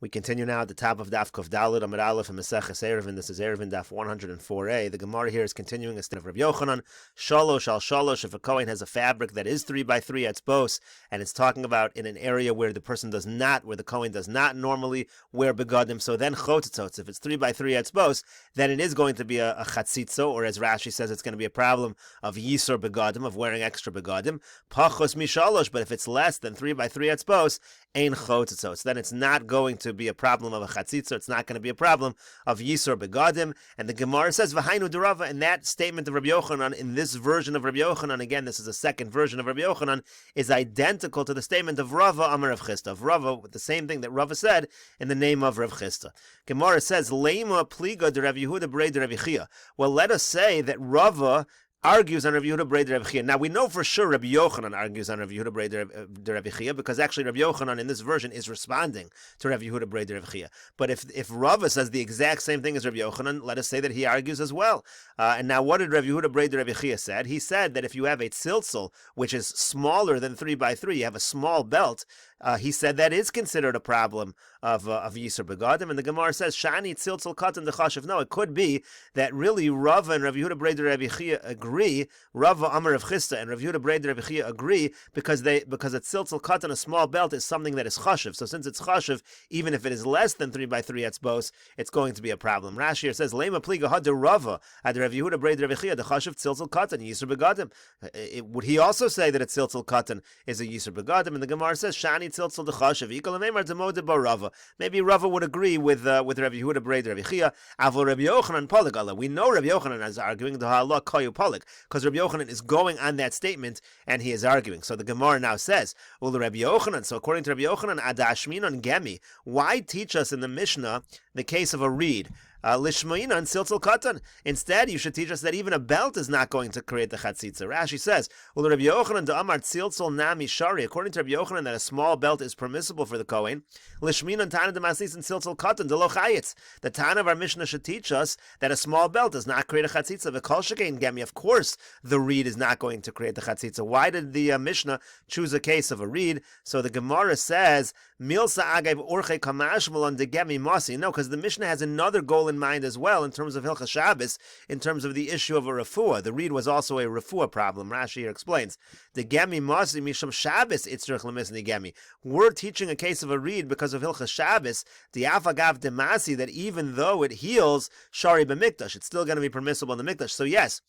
We continue now at the top of Daf Kuf Daled Amud Aleph and Meseches Eruvin. This is Eruvin Daf 104a. The Gemara here is continuing a statement of Rabbi Yochanan. Shalosh al shalosh. If a Kohen has a fabric that is 3 by 3 etzbos, and it's talking about in an area where the person does not, where the Kohen does not normally wear begadim, so then chotzitzos. If it's 3 by 3 etzbos, then it is going to be a chatzitzo, or as Rashi says, it's going to be a problem of yisur begadim, of wearing extra begadim. Pachos mishalosh. But if it's less than 3 by 3 etzbos, ein chotzitzos. Then it's not going to be a problem of a chatzitza. It's not going to be a problem of yisur begadim. And the Gemara says v'hainu derava. In that statement of Rabbi Yochanan, in this version of Rabbi Yochanan, again this is a second version of Rabbi Yochanan, is identical to the statement of Rava Amar Rav Chisda. Of Rava, with the same thing that Rava said in the name of Rav Chisda. Gemara says leima pliga de Rav Yehuda brei de Rav Chia. Well, let us say that Rava argues on Rav Yehuda brei de Rav Chia. Now we know for sure Rabbi Yochanan argues on Rav Yehuda brei de Rav Chia, because actually Rabbi Yochanan in this version is responding to Rav Yehuda brei de Rav Chia. But if Rava says the exact same thing as Rabbi Yochanan, let us say that he argues as well. And now what did Rav Yehuda brei de Rav Chia said? He said that if you have a tziltzal which is smaller than 3 by 3, you have a small belt. He said that is considered a problem of Yisur Begadim, and the Gemara says Shani Tziltzal Katan Dechashiv. No, it could be that really Rava and Rav Yehuda brei de Rav Chia agree. Rava Amar Rav Chisda and Rav Yehuda brei de Rav Chia agree because a Tziltzal Katan, a small belt, is something that is chashiv. So since it's chashiv, even if it is less than 3 by 3 etzbos, it's going to be a problem. Rashi here says Lema Pliga Had Rava Ad Rav Yehuda brei de Rav Chia Dechashiv Tziltzal Katan Yisur Begadim. Would he also say that a Tziltzal Katan is a Yisur Begadim? And the Gemara says Shani Tziltzal Dechashiv Ikol Meimar Demode Barava. Maybe Rava would agree with Rav Yehuda brei de Rav Chia. Avol Rabbi Yochanan Polig. We know Rabbi Yochanan is arguing the Ha'ala Koyu Polig, because Rabbi Yochanan is going on that statement and he is arguing. So the Gemara now says, well, Rabbi Yochanan. So according to Rabbi Yochanan, Adashminon Gemi. Why teach us in the Mishnah the case of a reed? Lishmoina and Siltzal Katan. Instead, you should teach us that even a belt is not going to create the chatzitza. Rashi says, well, Rabbi Yochanan da Amar Tziltzal Nami Shari. According to Rabbi Yochanan, that a small belt is permissible for the Kohen. Lishmoina Tana de Masis and Siltzal Katan de Lo Chayitz. The Tana of our Mishnah should teach us that a small belt does not create a chatzitza. V'kol shekein gemi. Of course, the reed is not going to create the chatzitza. Why did the Mishnah choose a case of a reed? So the Gemara says, Milsa Agav Orche Kamashmal on de Gemi Masi. No, because the Mishnah has another goal in mind as well in terms of Hilchas Shabbos, in terms of the issue of a refuah. The reed was also a refuah problem. Rashi here explains, the Gemi Masi Misham Shabbos Itzrich Lemisni Gemi. We're teaching a case of a reed because of Hilchas Shabbos, the Afagav Demasi, that even though it heals Shari B'Mikdash, it's still going to be permissible in the Mikdash. So yes,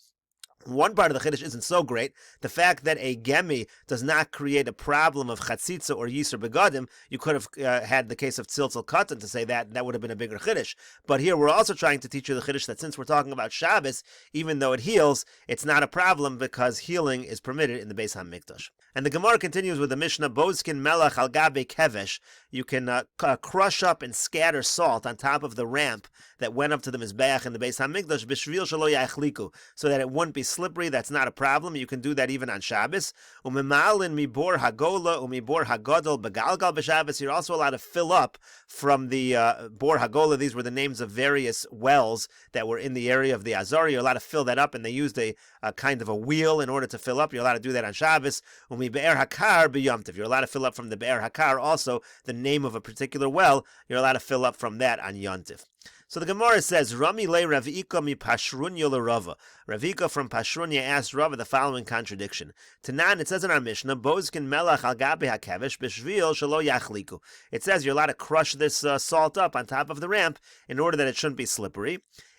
one part of the Chiddush isn't so great. The fact that a gemi does not create a problem of chatzitza or yisur begadim, you could have had the case of tziltzal katan to say that would have been a bigger Chiddush. But here we're also trying to teach you the Chiddush that since we're talking about Shabbos, even though it heals, it's not a problem because healing is permitted in the Beis HaMikdash. And the Gemara continues with the Mishnah, Bozkin melach al gabe kevesh. You can crush up and scatter salt on top of the ramp that went up to the Mizbeach in the Beis HaMikdash, b'shvil shelo yachliku, so that it wouldn't be slippery. That's not a problem. You can do that even on Shabbos. Umemalin mibor hagola umibor hagodol begalgal b'Shabbos. You're also allowed to fill up from the bor hagola. These were the names of various wells that were in the area of the Azari. You're allowed to fill that up, and they used a kind of a wheel in order to fill up. You're allowed to do that on Shabbos. Be'er hakar b'yomtiv. You're allowed to fill up from the be'er hakar, also the name of a particular well. You're allowed to fill up from that on yontiv. So the Gemara says, Rami le Ravika mi Pashrunya le Rava. Ravika from Pashrunya asked Rava the following contradiction. Tanan, it says in our Mishnah, Bozkin melach al gabe hakevesh b'shvil shelo yachliku. It says you're allowed to crush this salt up on top of the ramp in order that it shouldn't be slippery.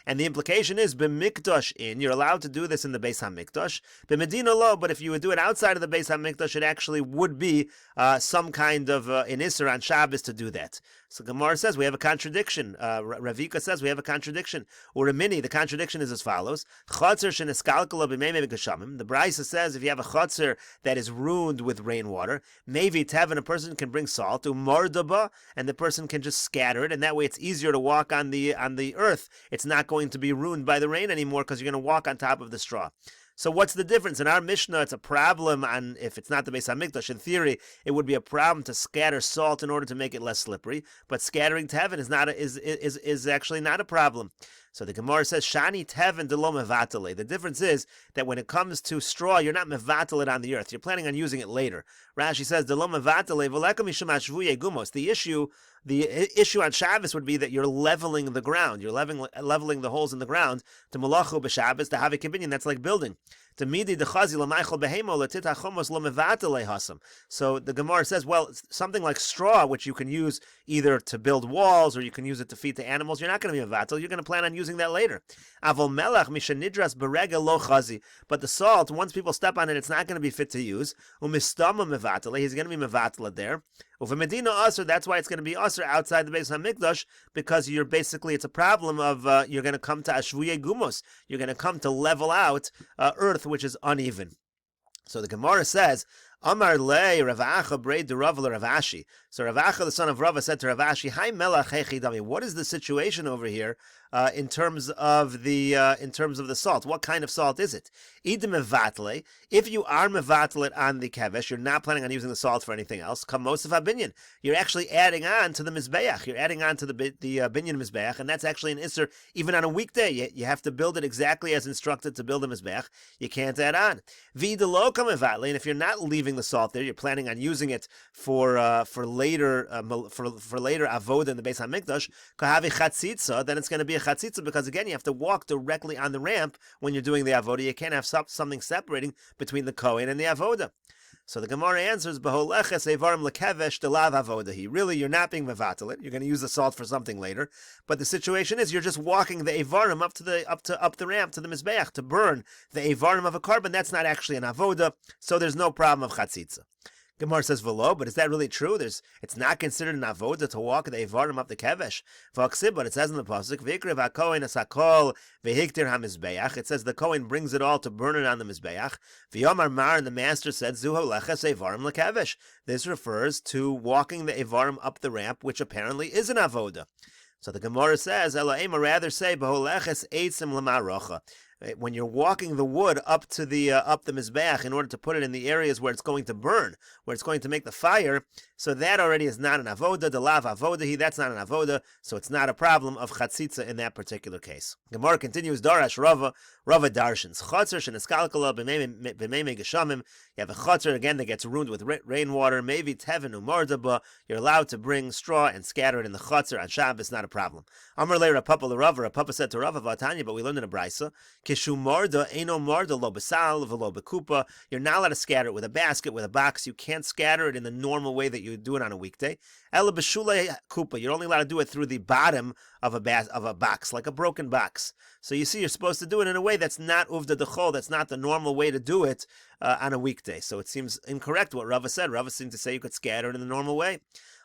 And the implication is, b'mikdash you're allowed to do this in the Beis HaMikdash. B'medina lo, but if you would do it outside of the Beis HaMikdash, it actually would be some kind of an Isser on Shabbos to do that. So Gemara says we have a contradiction. Ravika says we have a contradiction. Or Ramini, the contradiction is as follows. Chotzer sheneskalkala b'meimei v'geshamim. The Brisa says if you have a chotzer that is ruined with rainwater, maybe tevin, a person can bring salt, umardaba, and the person can just scatter it, and that way it's easier to walk on the earth. It's not going to be ruined by the rain anymore because you're going to walk on top of the straw. So what's the difference? In our Mishnah, it's a problem, and if it's not the Beis HaMikdash, in theory, it would be a problem to scatter salt in order to make it less slippery. But scattering tevin is actually not a problem. So the Gemara says, Shani tevin de lo mevatale. The difference is that when it comes to straw, you're not mevatal it on the earth. You're planning on using it later. Rashi says, de lo mevatale v'leka mishum hashvuye gumos. The issue issue on Shabbos would be that you're leveling the ground. You're leveling the holes in the ground to malachu b'Shabbos to have a kibinyan. That's like building. So the Gemara says, well, something like straw, which you can use either to build walls or you can use it to feed the animals, you're not going to be mevatel. You're going to plan on using that later. But the salt, once people step on it, it's not going to be fit to use. He's going to be mevatel there. Medina Asr, that's why it's going to be Asr outside the Beis HaMikdash, because it's a problem of you're going to come to Ashvuye Gumos. You're going to come to level out earth which is uneven. So the Gemara says, Amar le Rav Acha braid the Rav Ashi. So Rav Acha, the son of Rava, said to Rav Ashi, Hi melach hechi dami. What is the situation over here in terms of the salt? What kind of salt is it? Idim mevatle. If you are mevatle on the kevesh, you're not planning on using the salt for anything else. Kamosef habinyan. You're actually adding on to the mizbeach. You're adding on to the binyan mizbeach, and that's actually an isser even on a weekday. You have to build it exactly as instructed to build a mizbeach. You can't add on. V'idelo kamevatle. And if you're not leaving the salt there, you're planning on using it for later avoda in the Beis HaMikdash, kahavi chatzitza, then it's going to be a chatzitza, because again you have to walk directly on the ramp when you're doing the avoda. You can't have something separating between the kohen and the avoda. So the Gemara answers, "Beholeches evarim lekevesh delav avodahi." Really, you're not being mevatel. You're going to use the salt for something later. But the situation is, you're just walking the evarim up the ramp to the mizbeach to burn the evarim of a carbon. That's not actually an avoda, so there's no problem of chatzitza. Gemara says velo, but is that really true? It's not considered an avoda to walk the evarim up the kevesh. But it says in the pasuk, "V'ikrev hakohen asakol v'hiktir hamizbeach." It says the kohen brings it all to burn it on the mizbeach. V'yomar mar, and the master said, "Zuho leches evarim lekevesh." This refers to walking the evarim up the ramp, which apparently is an avoda. So the Gemara says, "Elo'ema rather say beholeches eitzim lamarocha." When you're walking the wood up the mizbeach in order to put it in the areas where it's going to burn, where it's going to make the fire, so that already is not an avoda. The lav avodahi, that's not an avoda, so it's not a problem of chatzitza in that particular case. Gemara continues, Darash Rava darshans chatzar sheneskalkala b'meimei geshamim. You have a chatzar again that gets ruined with rainwater. Maybe teven umardaba. You're allowed to bring straw and scatter it in the chatzar on Shabbos, not a problem. Amar le Rapapa l'Rava. Rapapa said to Rava v'atanya, but we learned in a brisa, kishu marda eino marda lo besal v'lo bekupa. You're not allowed to scatter it with a basket, with a box. You can't scatter it in the normal way that you do it on a weekday. Ela b'shulei kupa. You're only allowed to do it through the bottom of a box, like a broken box. So you see, you're supposed to do it in a way that's not uvda dechol. That's not the normal way to do it on a weekday. So it seems incorrect what Rava said. Rava seemed to say you could scatter it in the normal way.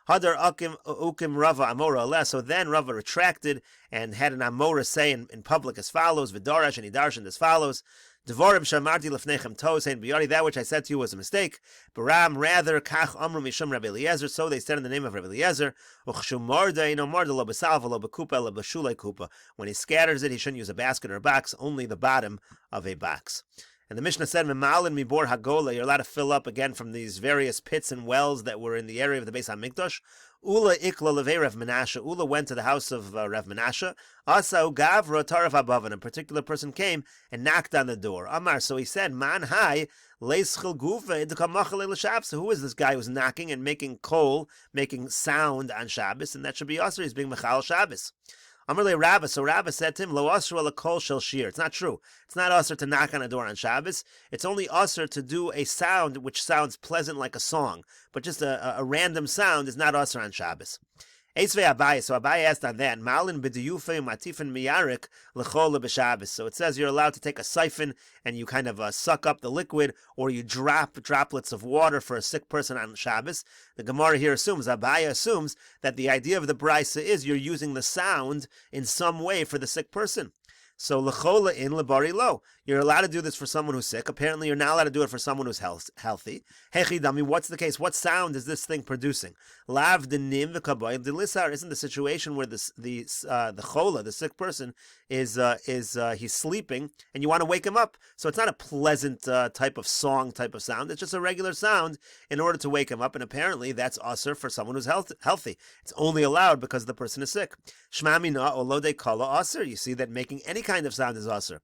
Hadar ukim Rava amora aleh. So then Rava retracted and had an amora say in public as follows: V'darash, and he darshaned as follows: Devarim shamarti lefnechem tosein biyari. That which I said to you was a mistake. Baram, rather kach amru mishum Rabbi Eliezer. So they said in the name of Rabbi Eliezer. Uchshu marda ino marda lo b'salva lo b'kupa lo b'shulei kupa. When he scatters it, he shouldn't use a basket or a box, only the bottom of a box. And the Mishnah said, "Memalin mibor hagola." You're allowed to fill up again from these various pits and wells that were in the area of the Beis HaMikdash. Ula ikla levei Rav Menashe. Ula went to the house of Rav Menashe. Asa gavra tarav abavan. A particular person came and knocked on the door. Amar. So he said, "Man hai leischil gufa idkamachale l'Shabbos." So who is this guy who's knocking and making sound on Shabbos? And that should be usher. He's being mechal Shabbos. Amrle Rabba. So Rabba said to him, "Lo asr ala kol shel shir." It's not true. It's not usher to knock on a door on Shabbos. It's only usher to do a sound which sounds pleasant like a song, but just a random sound is not usher on Shabbos. Eisvei Abaye. So Abaye asked on that, Malin b'diyufe matifin miyarik l'chol b'Shabbos. So it says you're allowed to take a siphon and you kind of suck up the liquid, or you drop droplets of water for a sick person on Shabbos. The Gemara here Abaye assumes that the idea of the brisa is you're using the sound in some way for the sick person. So lechola in lebari lo. You're allowed to do this for someone who's sick. Apparently, you're not allowed to do it for someone who's healthy. Hechidami, what's the case? What sound is this thing producing? Lav denim v'kabayim delisar. Isn't the situation where the chola, the sick person, is he's sleeping and you want to wake him up? So it's not a pleasant type of sound. It's just a regular sound in order to wake him up. And apparently, that's usher for someone who's healthy. It's only allowed because the person is sick. Shmamina olode kala usher. You see that making any kind of sound is usher.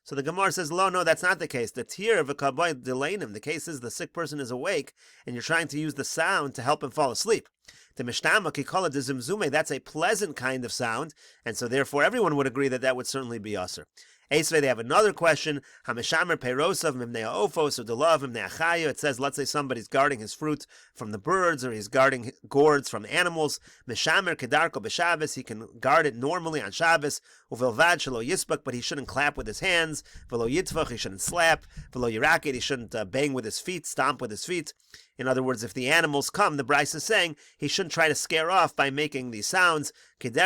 So the Gemara says, no, that's not the case. The tier of a kaboy delaynim. The case is the sick person is awake, and you're trying to use the sound to help him fall asleep. The mishtama kikola de zimzume, that's a pleasant kind of sound, and so therefore everyone would agree that would certainly be usher. Esvei, they have another question. Hameshamer peirosav mimnei ofos udelav mimnei achaya. It says, let's say somebody's guarding his fruit from the birds, or he's guarding gourds from animals. Meshamer kedarko b'Shabbos. He can guard it normally on Shabbos. Uvilvad shelo yisbak, but he shouldn't clap with his hands. Velo yitvach, he shouldn't slap. Velo yirakid, he shouldn't bang with his feet, stomp with his feet. In other words, if the animals come, the Bryce is saying he shouldn't try to scare off by making these sounds, which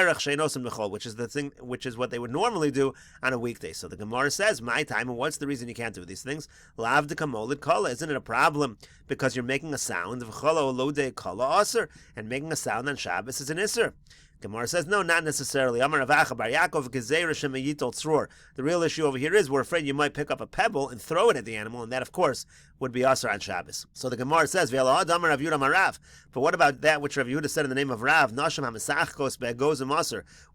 is what they would normally do on a weekday. So the Gemara says, my time, and what's the reason you can't do these things? Lav de kamolid kala, isn't it a problem because you're making a sound, and making a sound on Shabbos is an isser? Gemara says, no, not necessarily. The real issue over here is we're afraid you might pick up a pebble and throw it at the animal, and that, of course, would be asur on Shabbos. So the Gemara says, but what about that which Rav Yehuda said in the name of Rav?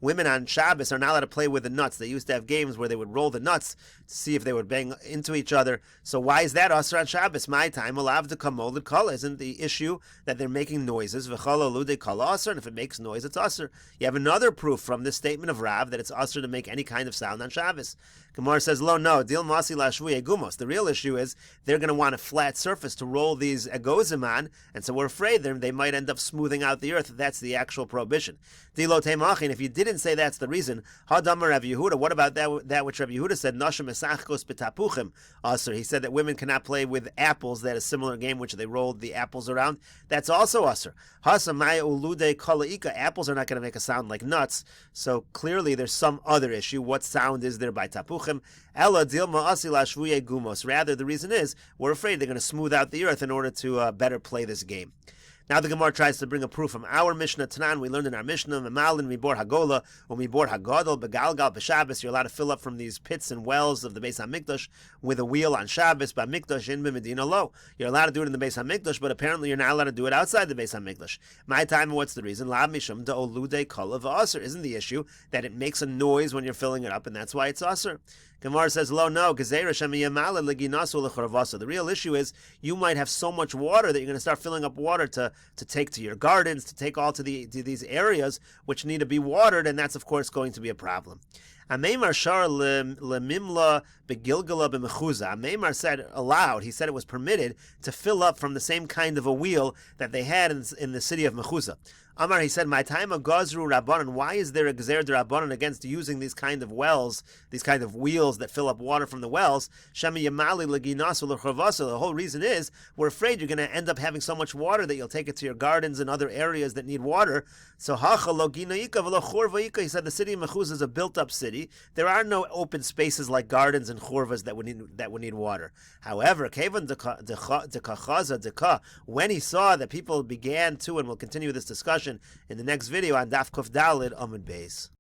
Women on Shabbos are not allowed to play with the nuts. They used to have games where they would roll the nuts to see if they would bang into each other. So why is that asur on Shabbos? My time, isn't the issue that they're making noises? And if it makes noise, it's asur. You have another proof from this statement of Rav that it's asur to make any kind of sound on Shabbos. Gemara says, no, dil masi lashvi egumos. The real issue is they're going to want a flat surface to roll these egozim on, and so we're afraid they might end up smoothing out the earth. That's the actual prohibition. Dilo teimachin. If you didn't say that's the reason, hadamar Rav Yehuda. What about that which Rav Yehuda said? Nashim esachkos betapuchim asur. He said that women cannot play with apples. That is a similar game which they rolled the apples around. That's also asur. Hasamai ulude kalaika. Apples are not going to make a sound like nuts. So clearly there's some other issue. What sound is there by tapuchim? Ella dilma asi lashvuye gumos. Rather, the reason is we're afraid they're going to smooth out the earth in order to better play this game. Now the Gemara tries to bring a proof from our Mishnah Tanan. We learned in our Mishnah, Memalin mibor hagola, or mibor hagadol, begalgal b'Shabbos. You're allowed to fill up from these pits and wells of the Beis HaMikdash with a wheel on Shabbos, b'Mikdash in Medina lo. You're allowed to do it in the Beis HaMikdash, but apparently you're not allowed to do it outside the Beis HaMikdash. My time, what's the reason? Lav mishum da'olude kala v'asur. Isn't the issue that it makes a noise when you're filling it up, and that's why it's asur? Gemara says, no. The real issue is you might have so much water that you're going to start filling up water to take to your gardens, to take all to these areas which need to be watered, and that's, of course, going to be a problem. Ameimar shar lemimla begilgala b'mechuza. Ameimar said aloud, he said it was permitted to fill up from the same kind of a wheel that they had in the city of Mechuza. Amar, he said, my time of Gazru Rabbanan, why is there a Gezer Rabbanan against using these kind of wells, these kind of wheels that fill up water from the wells? Shemi Yamali Leginasu Lechavasa. The whole reason is we're afraid you're going to end up having so much water that you'll take it to your gardens and other areas that need water. So Hacha Loginaika V'Lochorvaika, he said the city of Mechuz is a built up city. There are no open spaces like gardens and chorvas that would need water. However, Kevan Dekachaza Deka, when he saw that people began to, and we'll continue this discussion in the next video on Daf Kuf Dalid Amud Beis.